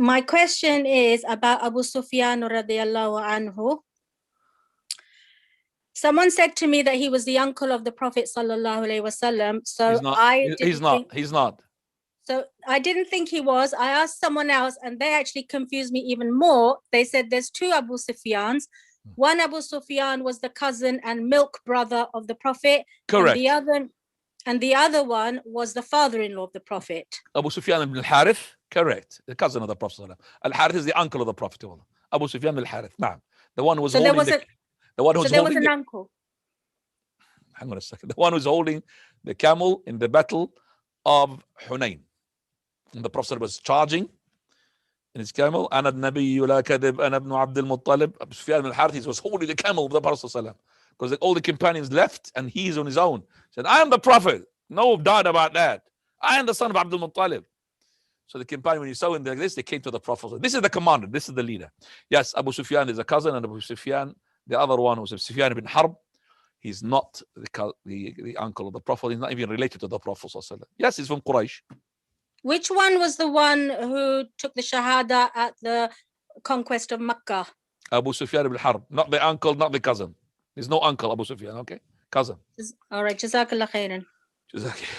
My question is about Abu Sufyan radiallahu anhu. Someone said to me that he was the uncle of the Prophet sallallahu alaihi wasallam. So he's not. So I didn't think he was. I asked someone else and they actually confused me even more. They said there's two Abu Sufyans. One Abu Sufyan was the cousin and milk brother of the Prophet. Correct. And the other one was the father-in-law of the Prophet. Abu Sufyan ibn al-Harith, correct. The cousin of the Prophet. Al-Harith is the uncle of the Prophet. Abu Sufyan al-Harith. Nah. The one who was holding there was an uncle. Hang on a second. The one who's holding the camel in the battle of Hunayn. And the Prophet was charging in his camel. Ana nabiyyu la kadhib, ana ibn Abd al-Muttalib. Abu Sufyan al-Harith, he was holding the camel of the Prophet. Because all the companions left and he's on his own. He said, I am the Prophet. No doubt about that. I am the son of Abdul Muttalib. So the companion, when he saw him like this, they came to the Prophet. This is the commander. This is the leader. Yes, Abu Sufyan is a cousin, and Abu Sufyan, the other one was Sufyan ibn Harb. He's not the uncle of the Prophet. He's not even related to the Prophet. Yes, he's from Quraysh. Which one was the one who took the Shahada at the conquest of Mecca? Abu Sufyan ibn Harb. Not the uncle, not the cousin. There's no uncle, Abu Sufyan, okay? Cousin. All right, Jazakallah khairan. Jazakallah.